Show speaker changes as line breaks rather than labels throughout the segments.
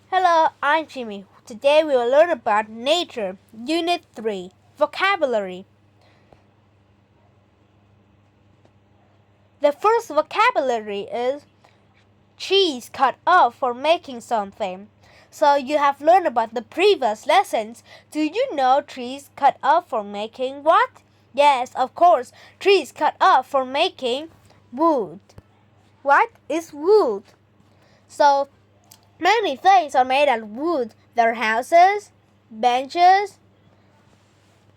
Hello, I'm Jimmy. Today we will learn about nature, Unit 3, Vocabulary. The first vocabulary is trees cut off for making something. So you have learned about the previous lessons. Do you know trees cut off for making what? Yes, of course, trees cut off for making wood. What is wood? So many things are made out of wood. There are houses, benches,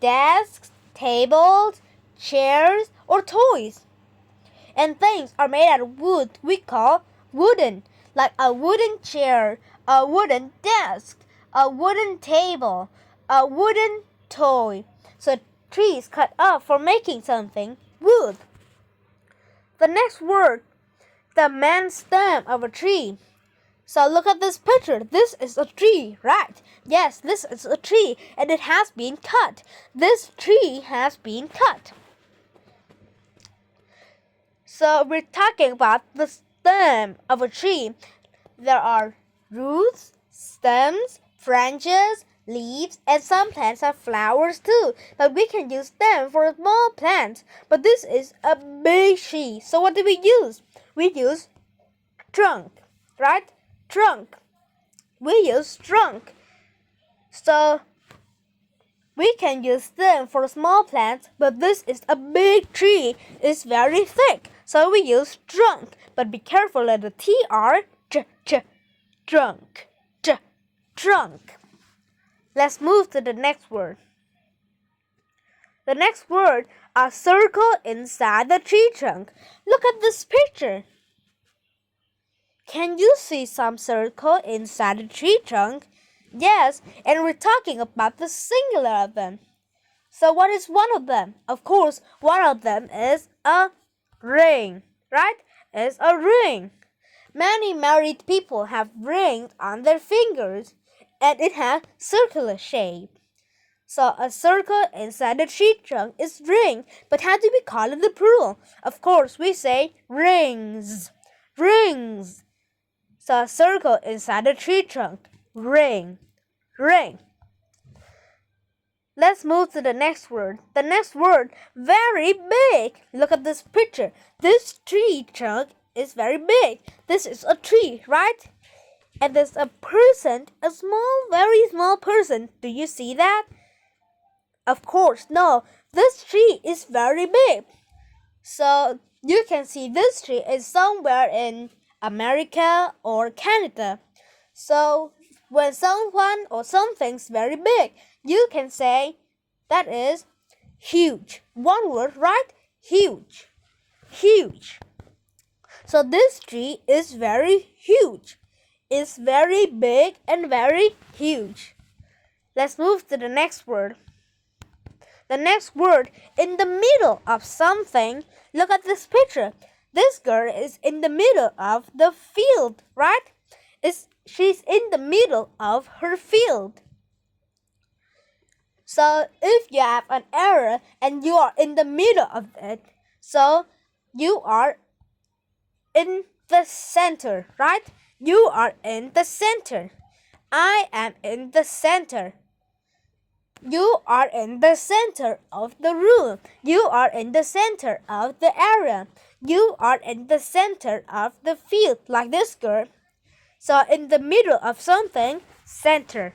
desks, tables, chairs, or toys. And things are made out of wood we call wooden, like a wooden chair, a wooden desk, a wooden table, a wooden toy. So trees cut off for making something wood. The next word, the main stem of a tree. So look at this picture. This is a tree, right? Yes, this is a tree and it has been cut. This tree has been cut. So we're talking about the stem of a tree. There are roots, stems, branches, leaves, and some plants have flowers too. But we can use them for small plants. But this is a big tree. So what do we use? We use trunk, right? Trunk. We use trunk. So we can use them for small plants, but this is a big tree. It's very thick, so we use trunk. But be careful at the TR, trunk, trunk. Let's move to the next word. The next word, a circle inside the tree trunk. Look at this picture. Can you see some circle inside the tree trunk? Yes, and we're talking about the singular of them. So what is one of them? Of course, one of them is a ring, right? It's a ring. Many married people have rings on their fingers, and it has circular shape. So a circle inside the tree trunk is ring, but how do we call it the plural? Of course, we say rings, rings. So a circle inside the tree trunk, ring, ring. Let's move to the next word. The next word, very big. Look at this picture. This tree trunk is very big. This is a tree, right? And there's a person, a small, very small person. Do you see that? Of course, no. This tree is very big. So you can see this tree is somewhere in America or Canada. So when someone or something's very big, you can say that is huge. One word, right? Huge. Huge. So this tree is very huge. It's very big and very huge. Let's move to the next word. The next word, in the middle of something. Look at this picture. This girl is in the middle of the field, right? She's in the middle of her field. So if you have an area and you are in the middle of it, so you are in the center, right? You are in the center. I am in the center. You are in the center of the room. You are in the center of the area. You are in the center of the field, like this girl. So in the middle of something, center.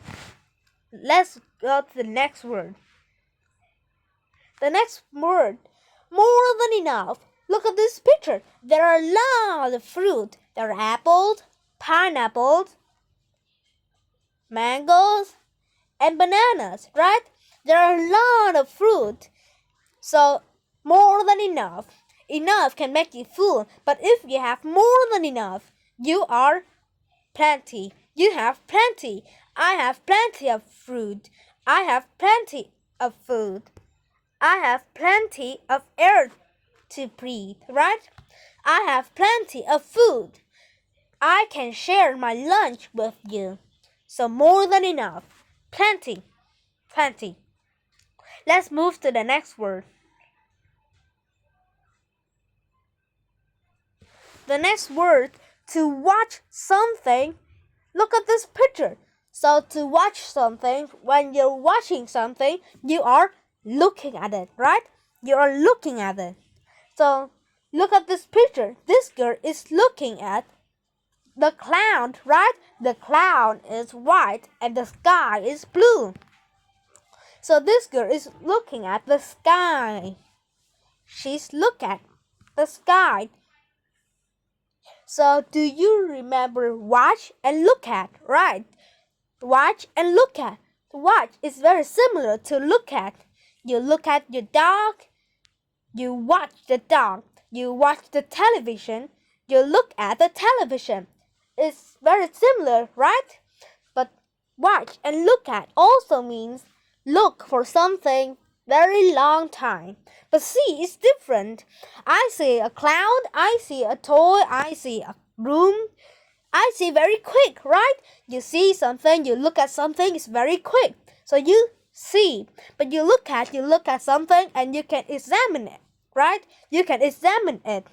Let's go to the next word. The next word, more than enough. Look at this picture. There are lots of fruit. There are apples, pineapples, mangoes, and bananas, right? There are a lot of fruit. So more than enough. Enough can make you full, but if you have more than enough, you are plenty. You have plenty. I have plenty of fruit. I have plenty of food. I have plenty of air to breathe, right? I have plenty of food. I can share my lunch with you. So more than enough. Plenty. Plenty. Let's move to the next word. The next word, to watch something. Look at this picture. So to watch something, when you're watching something, you are looking at it, right? You are looking at it. So look at this picture. This girl is looking at the cloud, right? The cloud is white and the sky is blue. So this girl is looking at the sky. She's looking at the sky. So do you remember watch and look at, right? Watch and look at. Watch is very similar to look at. You look at your dog. You watch the dog. You watch the television. You look at the television. It's very similar, right? But watch and look at also means look for something very long time. But see is different. I see a cloud, I see a toy, I see a room. I see very quick, right? You see something, you look at something, it's very quick. So you see, but you look at something and you can examine it, right? You can examine it.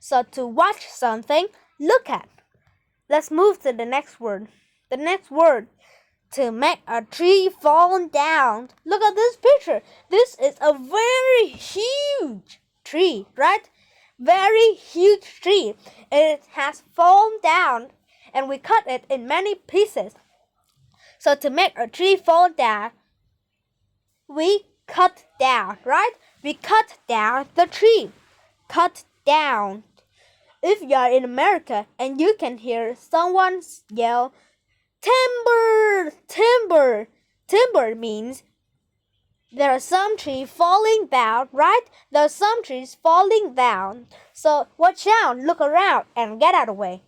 So to watch something, look at. Let's move to the next word. The next word, to make a tree fall down. Look at this picture. This is a very huge tree, right? Very huge tree. It has fallen down and we cut it in many pieces. So to make a tree fall down, we cut down, right? We cut down the tree. Cut down. If you are in America and you can hear someone yell, timber, timber. Timber means there are some trees falling down, right? There are some trees falling down. So watch out, look around, and get out of the way.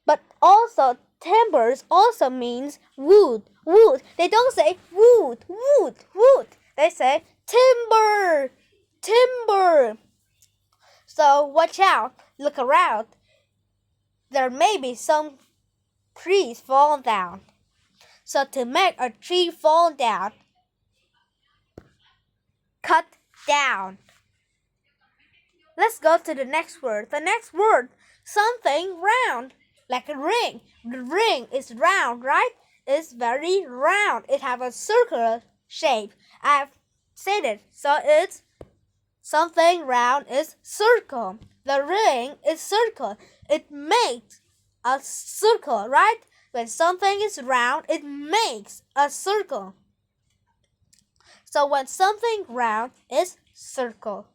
But also, timbers also means wood, wood. They don't say wood, wood, wood. They say timber, timber. So watch out, look around. There may be some trees fall down. So to make a tree fall down, cut down. Let's go to the next word. The next word, something round, like a ring. The ring is round, right? It's very round. It has a circular shape. I've said it. So it's something round is circle. The ring is circle. It makes a circle, right? When something is round, it makes a circle. So when something round is circle.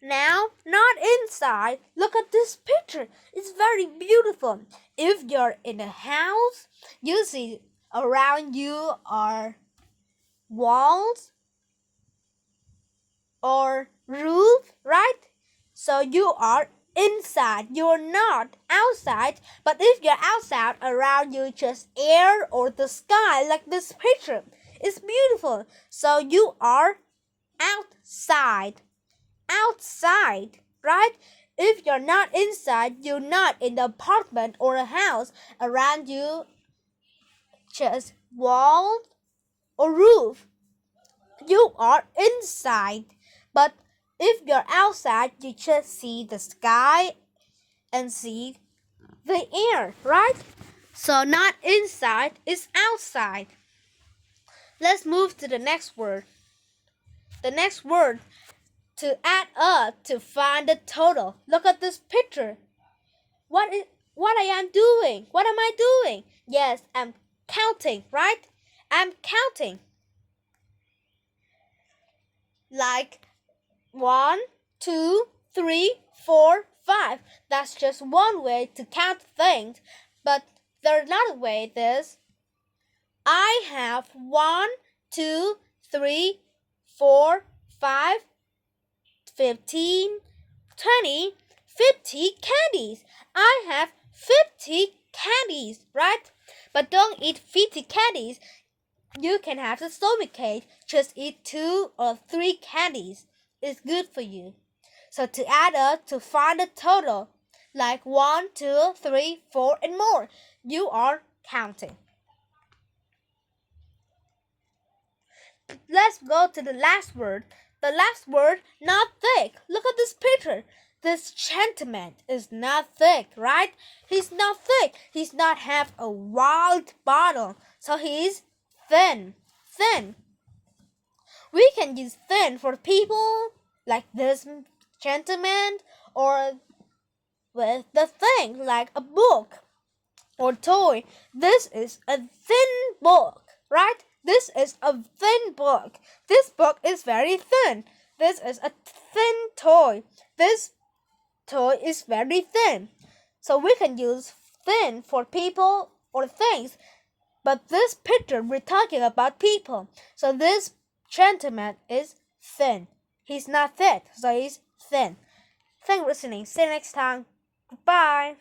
Now, not inside. Look at this picture. It's very beautiful. If you're in a house, you see around you are walls or roof, right? So you are inside. You're not outside. But if you're outside, around you just air or the sky like this picture. It's beautiful. So you are outside. Outside, right? If you're not inside, you're not in the apartment or a house. Around you just wall or roof. You are inside. But if you're outside, you just see the sky and see the air, right? So not inside, it's outside. Let's move to the next word. The next word, to add up to find the total. Look at this picture. What I am doing? What am I doing? Yes, I'm counting, right? I'm counting. Like 1, 2, 3, 4, 5. That's just one way to count things. But there's another way is I have 1, 2, 3, 4, 5, 15, 20, 50 candies. I have 50 candies, right? But don't eat 50 candies. You can have the stomachache. Just eat 2 or 3 candies. It's good for you. So to add up to find the total, like 1, 2, 3, 4, and more, you are counting. Let's go to the last word. The last word, not thick. Look at This gentleman is not thick, right? He's not thick. He's not have a wide bottom. So he's thin. Thin. We can use thin for people like this gentleman, or with the thing like a book or toy. This is a thin book, right? This is a thin book. This book is very thin. This is a thin toy. This toy is very thin. So we can use thin for people or things. But this picture, we're talking about people. So this gentleman is thin. He's not thick, so he's thin. Thanks for listening. See you next time. Goodbye.